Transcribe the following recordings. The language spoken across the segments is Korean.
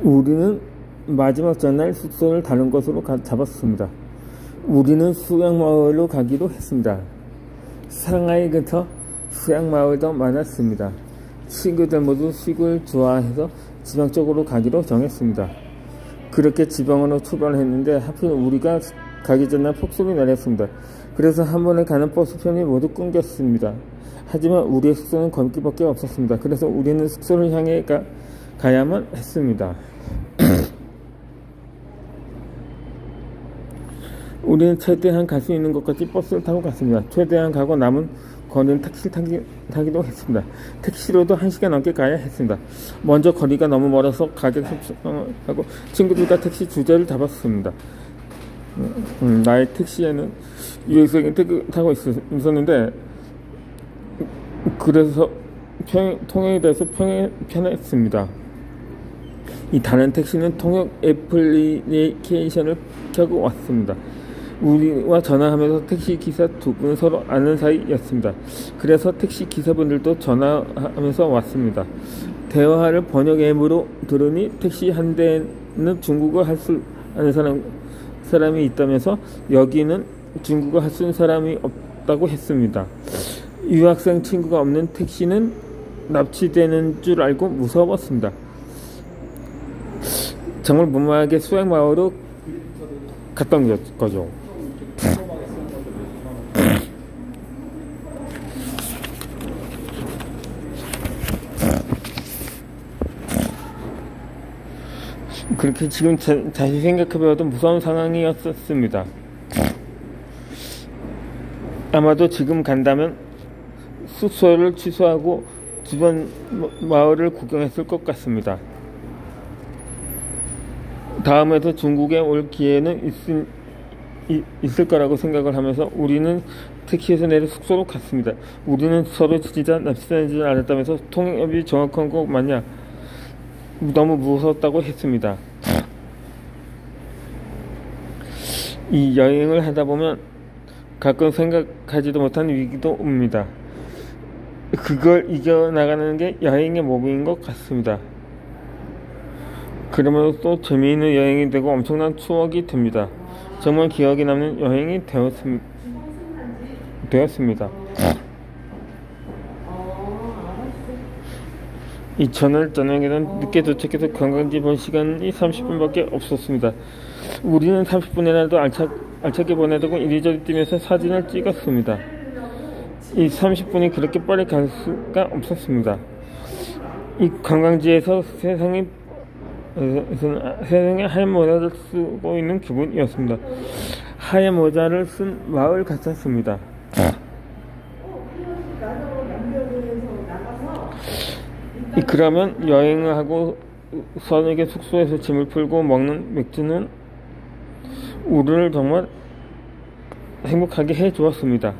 우리는 마지막 전날 숙소를 다른 곳으로 잡았습니다. 우리는 수양마을로 가기로 했습니다. 상하이 근처 수양마을도 많았습니다. 친구들 모두 시골 좋아해서 지방 쪽으로 가기로 정했습니다. 그렇게 지방으로 출발했는데 하필 우리가 가기 전날 폭설이 내렸습니다. 그래서 한 번에 가는 버스편이 모두 끊겼습니다. 하지만 우리의 숙소는 걷기밖에 없었습니다. 그래서 우리는 숙소를 향해 가야만 했습니다. 우리는 최대한 갈 수 있는 곳까지 버스를 타고 갔습니다. 최대한 가고 남은 거리는 택시를 타기도 했습니다. 택시로도 1시간 넘게 가야 했습니다. 먼저 거리가 너무 멀어서 가격 협상하고 친구들과 택시 주제를 잡았습니다. 나의 택시에는 유해석이 타고 있었는데 그래서 통행에 대해서 편했습니다. 이 다른 택시는 통역 애플리케이션을 켜고 왔습니다. 우리와 전화하면서 택시 기사 두 분은 서로 아는 사이였습니다. 그래서 택시 기사분들도 전화하면서 왔습니다. 대화를 번역 앱으로 들으니 택시 한 대는 중국어 할 수 아는 사람이 있다면서 여기는 중국어 할 수 있는 사람이 없다고 했습니다. 유학생 친구가 없는 택시는 납치되는 줄 알고 무서웠습니다. 정말 무모하게 수양마을로 갔던 거죠. 그렇게 지금 다시 생각해봐도 무서운 상황이었습니다. 아마도 지금 간다면 숙소를 취소하고 주변 마을을 구경했을 것 같습니다. 다음에도 중국에 올 기회는 있을 거라고 생각을 하면서 우리는 택시에서 내려 숙소로 갔습니다. 우리는 서로 진짜 납치되는 줄 알았다면서 통역이 정확한 거 맞냐 너무 무서웠다고 했습니다. 이 여행을 하다 보면 가끔 생각하지도 못한 위기도 옵니다. 그걸 이겨나가는 게 여행의 몫인 것 같습니다. 그러면서 또 재미있는 여행이 되고 엄청난 추억이 됩니다. 정말 기억에 남는 여행이 되었습니다. 이 전날 저녁에는 늦게 도착해서 관광지 본 시간이 30분밖에 없었습니다. 우리는 30분이라도 알차게 보내두고 이리저리 뛰면서 사진을 찍었습니다. 이 30분이 그렇게 빨리 갈 수가 없었습니다. 이 관광지에서 세상에 하얀 모자를 쓰고 있는 기분이었습니다. 하얀 모자를 쓴 마을 같았습니다. 그러면 여행을 하고 서늘하게 숙소에서 짐을 풀고 먹는 맥주는 우리를 정말 행복하게 해 주었습니다.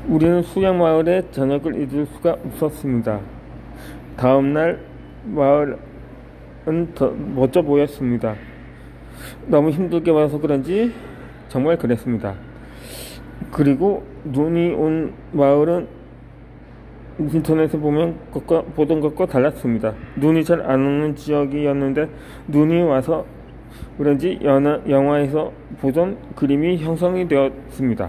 우리는 수양마을에 저녁을 잊을 수가 없었습니다. 다음날 마을은 더 멋져 보였습니다. 너무 힘들게 와서 그런지 정말 그랬습니다. 그리고 눈이 온 마을은 인터넷에 보던 것과 달랐습니다. 눈이 잘 안 오는 지역이었는데 눈이 와서 그런지 영화에서 보던 그림이 형성이 되었습니다.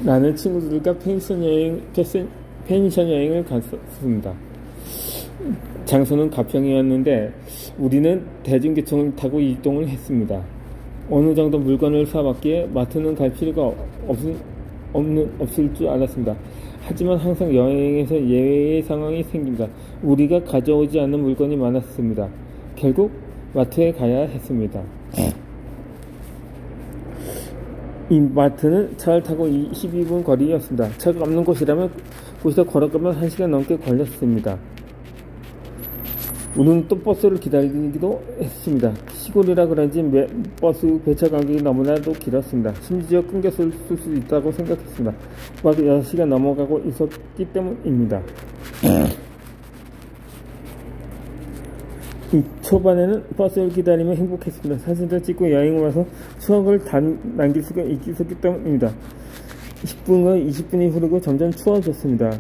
나는 친구들과 펜션 여행을 갔습니다. 장소는 가평이었는데 우리는 대중교통을 타고 이동을 했습니다. 어느 정도 물건을 사봤기에 마트는 갈 필요가 없을 줄 알았습니다. 하지만 항상 여행에서 예외의 상황이 생깁니다. 우리가 가져오지 않는 물건이 많았습니다. 결국 마트에 가야 했습니다. 이 마트는 차를 타고 12분 거리였습니다. 차가 없는 곳이라면 곳에서 걸어가면 1시간 넘게 걸렸습니다. 우리는 또 버스를 기다리기도 했습니다. 시골이라 그런지 버스 배차 간격이 너무나도 길었습니다. 심지어 끊겼을 수도 있다고 생각했습니다. 막 6시간 넘어가고 있었기 때문입니다. 이 초반에는 버스를 기다리며 행복했습니다. 사진도 찍고 여행을 와서 추억을 남길 수가 있었기 때문입니다. 10분과 20분이 흐르고 점점 추워졌습니다.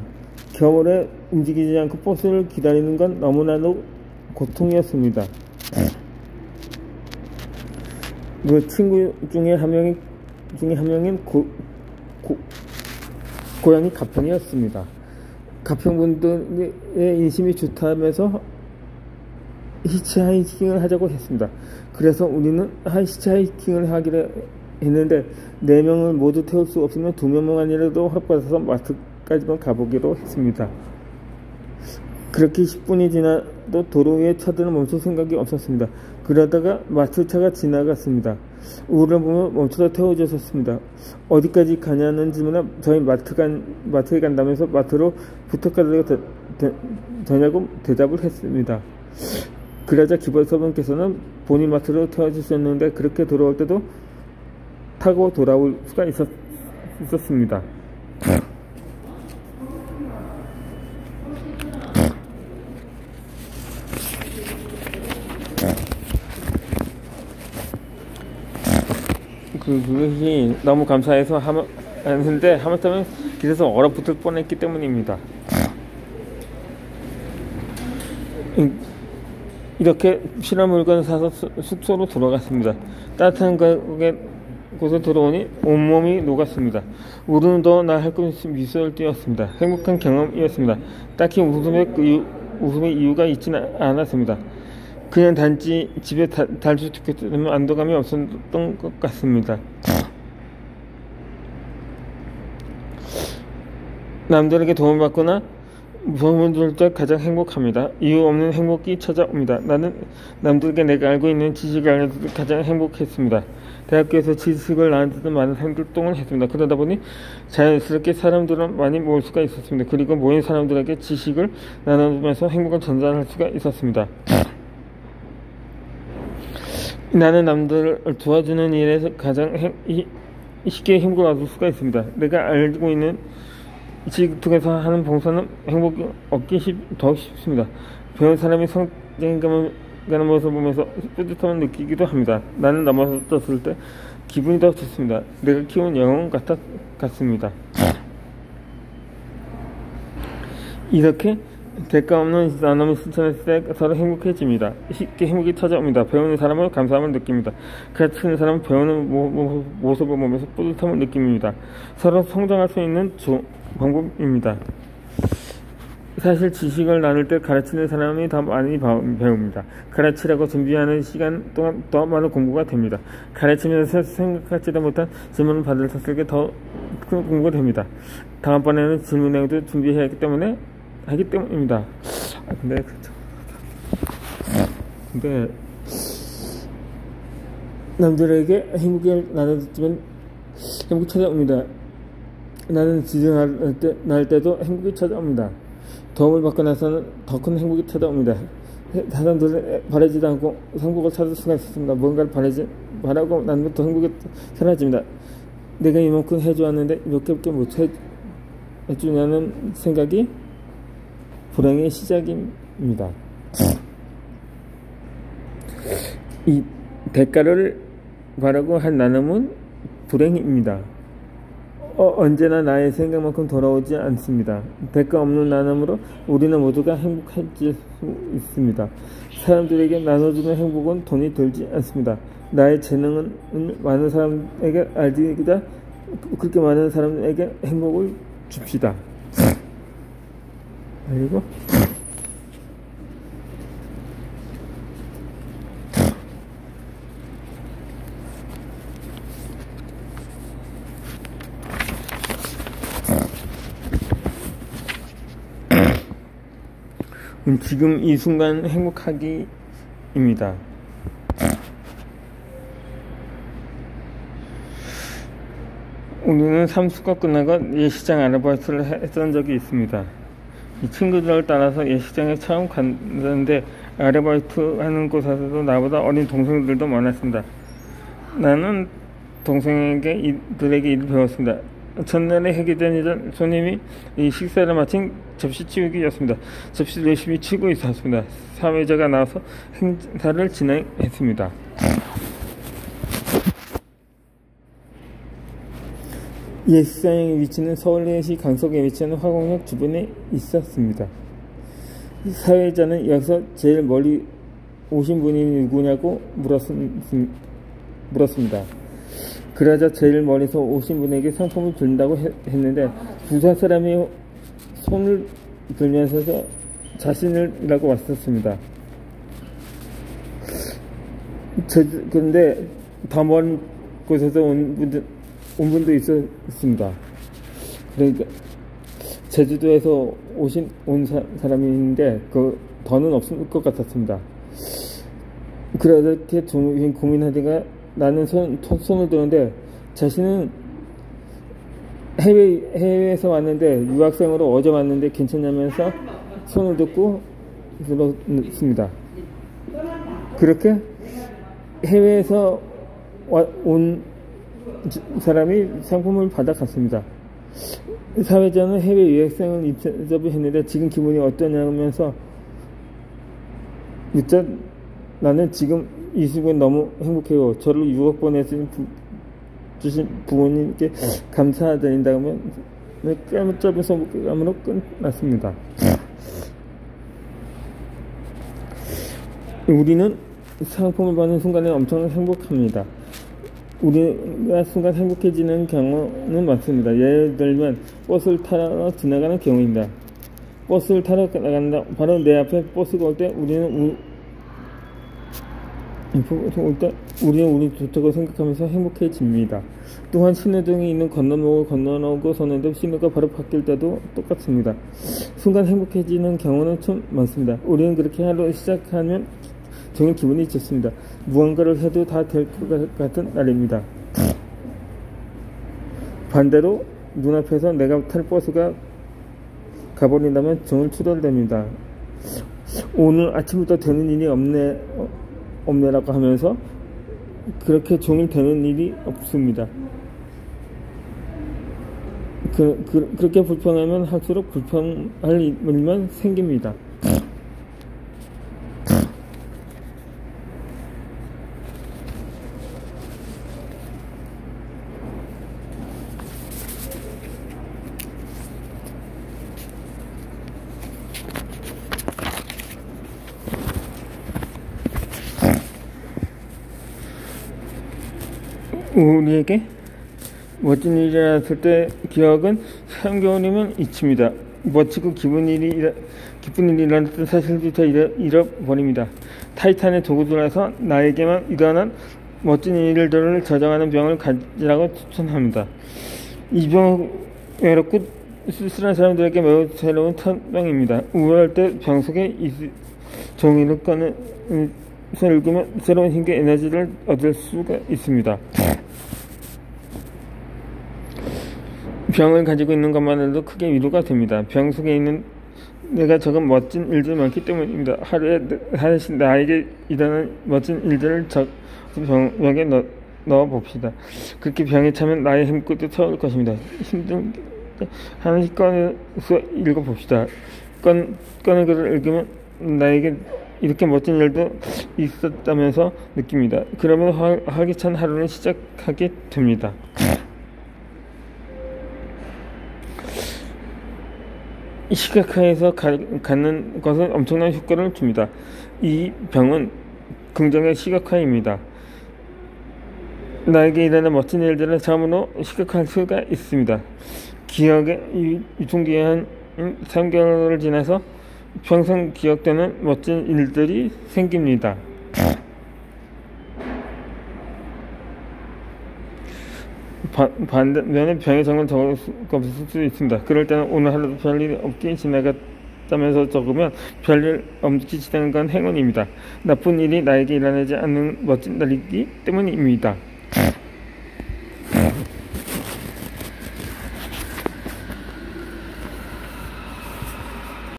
겨울에 움직이지 않고 버스를 기다리는 건 너무나도 고통이었습니다. 그 친구 중에 한 명인 고향이 가평이었습니다. 가평분들의 인심이 좋다면서 히치하이킹을 하자고 했습니다. 그래서 우리는 히치하이킹을 하기로 했는데 4명을 모두 태울 수 없으면 2명만이라도 허락받아서 마트까지만 가보기로 했습니다. 그렇게 10분이 지나도 도로 위에 차들은 멈출 생각이 없었습니다. 그러다가 마트차가 지나갔습니다. 우리를 보며 멈춰서 태워주셨습니다. 어디까지 가냐는 질문에 저희 마트에 간다면서 마트로 부탁드려도 되냐고 대답을 했습니다. 그러자 기벌서분께서는 본인 마트로 태워주셨는데 그렇게 돌아올 때도 타고 돌아올 수가 있었습니다. 그것이 너무 감사해서 하는데 하마터면 길에서 얼어붙을 뻔했기 때문입니다. 이렇게 필요한 물건을 사서 숙소로 돌아갔습니다. 따뜻한 곳에 들어오니 온몸이 녹았습니다. 우리는 더 나을 것이 미소를 띄었습니다. 행복한 경험이었습니다. 딱히 웃음의 이유가 있지는 않았습니다. 그냥 단지 집에 달주택 때문에 안도감이 없었던 것 같습니다. 남들에게 도움을 받거나 도움을 줄 때 가장 행복합니다. 이유 없는 행복이 찾아옵니다. 나는 남들에게 내가 알고 있는 지식을 알려줄 때 가장 행복했습니다. 대학교에서 지식을 나누던 많은 활동을 했습니다. 그러다 보니 자연스럽게 사람들은 많이 모일 수가 있었습니다. 그리고 모인 사람들에게 지식을 나누면서 행복을 전달할 수가 있었습니다. 나는 남들을 도와주는 일에서 가장 쉽게 행복을 얻을 수가 있습니다. 내가 알고 있는 지식을 통해서 하는 봉사는 행복을 얻기 더 쉽습니다. 배운 사람이 성장해가는 모습을 보면서 뿌듯함을 느끼기도 합니다. 나는 넘어졌을 때 기분이 더 좋습니다. 내가 키운 영혼 같습니다. 이렇게 대가 없는 나눔을 실천했을 때 서로 행복해집니다. 쉽게 행복이 찾아옵니다. 배우는 사람은 감사함을 느낍니다. 가르치는 사람은 배우는 모습을 보면서 뿌듯함을 느낍니다. 서로 성장할 수 있는 방법입니다. 사실 지식을 나눌 때 가르치는 사람이 더 많이 배웁니다. 가르치라고 준비하는 시간 동안 더 많은 공부가 됩니다. 가르치면서 생각하지도 못한 질문을 받을 때 더 큰 공부가 됩니다. 다음번에는 질문 내용도 준비해야 하기 때문입니다. 근데 남들에게 행복을 나눠주면 행복이 찾아옵니다. 나는 지정할 때도 행복이 찾아옵니다. 도움을 받고 나서는 더 큰 행복이 찾아옵니다. 사람들은 바라지도 않고 행복을 찾을 수가 있었습니다. 뭔가를 바라고 나면 더 행복이 사라집니다. 내가 이만큼 해주었는데 몇 개밖에 못 해주냐는 생각이 불행의 시작입니다. 이 대가를 바라고 한 나눔은 불행입니다. 언제나 나의 생각만큼 돌아오지 않습니다. 대가 없는 나눔으로 우리는 모두가 행복해질 수 있습니다. 사람들에게 나눠주는 행복은 돈이 들지 않습니다. 나의 재능은 많은 사람에게 알리기다. 그렇게 많은 사람에게 행복을 줍시다. 그리고 지금 이 순간 행복하기입니다. 오늘은 삼수가 끝나고 예시장 아르바이트를 했던 적이 있습니다. 이 친구들을 따라서 예시장에 처음 갔는데 아르바이트 하는 곳에서도 나보다 어린 동생들도 많았습니다. 나는 동생들에게 일을 배웠습니다. 첫날에 하게 된 손님이 이 식사를 마친 접시 치우기였습니다. 접시를 열심히 치우고 있었습니다. 사회자가 나와서 행사를 진행했습니다. 예수상의 위치는 서울시 강석에 위치하는 화곡역 주변에 있었습니다. 사회자는 여기서 제일 멀리 오신 분이 누구냐고 물었습니다. 그러자 제일 멀리서 오신 분에게 상품을 준다고 했는데 부사 사람이 손을 들면서 자신이라고 왔었습니다. 그런데 더 먼 곳에서 온 분도 있었습니다. 그러니까 제주도에서 온 사람인데 그 더는 없을 것 같았습니다. 그렇게 좀 고민하다가 나는 손을 드는데 자신은 해외에서 왔는데 유학생으로 어제 왔는데 괜찮냐면서 손을 듣고 들었습니다. 그렇게 해외에서 온 사람이 상품을 받아갔습니다. 사회자는 해외 유학생을 인터뷰했는데 지금 기분이 어떠냐면서 묻자 나는 지금 이 순간 너무 행복해요. 저를 유학 보내주신 부모님께 감사드린다면 짧은 소감으로 끝났습니다. 우리는 상품을 받는 순간에 엄청 행복합니다. 우리가 순간 행복해지는 경우는 많습니다. 예를 들면 버스를 타러 지나가는 경우입니다. 버스를 타러 나간다. 바로 내 앞에 버스가 올 때 우리는 우리 좋다고 생각하면서 행복해집니다. 또한 신호등이 있는 건너목을 건너고 서는데 신호가 바로 바뀔 때도 똑같습니다. 순간 행복해지는 경우는 좀 많습니다. 우리는 그렇게 하루 시작하면 종일 기분이 좋습니다. 무언가를 해도 다 될 것 같은 날입니다. 반대로 눈앞에서 내가 탈 버스가 가버린다면 종일 추덜됩니다. 오늘 아침부터 되는 일이 없네라고 하면서 그렇게 종일 되는 일이 없습니다. 그렇게 불평하면 할수록 불평할 일만 생깁니다. 우리에게 멋진 일이 일어났을 때 기억은 3개월이면 잊힙니다. 멋지고 기쁜 일이 일어났던 사실부터 잃어버립니다. 타이탄의 도구들에서 나에게만 일어난 멋진 일들을 저장하는 병을 가지라고 추천합니다. 이 병은 외롭고 쓸쓸한 사람들에게 매우 새로운 탐병입니다. 우울할 때 병 속에 종이를 꺼내서 읽으면 새로운 힘과 에너지를 얻을 수가 있습니다. 병을 가지고 있는 것만으로도 크게 위로가 됩니다. 병 속에 있는 내가 적은 멋진 일들이 많기 때문입니다. 하루에 하나씩 나에게 일어나는 멋진 일들을 병에 넣어 봅시다. 그렇게 병에 차면 나의 힘끝도 서울 것입니다. 힘든 하나씩 꺼내서 읽어 봅시다. 꺼낸 것을 읽으면 나에게 이렇게 멋진 일도 있었다면서 느낍니다. 그러면 활기찬 하루를 시작하게 됩니다. 시각화해서 갖는 것은 엄청난 효과를 줍니다. 이 병은 긍정의 시각화입니다. 나에게 일어나는 멋진 일들을 처음으로 시각화할 수가 있습니다. 기억의 유통기한 3개월을 지나서 평생 기억되는 멋진 일들이 생깁니다. 반면에 병에 정말 적을 수가 없을 수 있습니다. 그럴 때는 오늘 하루도 별일 없게 지나갔다면서 적으면 별일 없이 지나간 건 행운입니다. 나쁜 일이 나에게 일어나지 않는 멋진 날이기 때문입니다.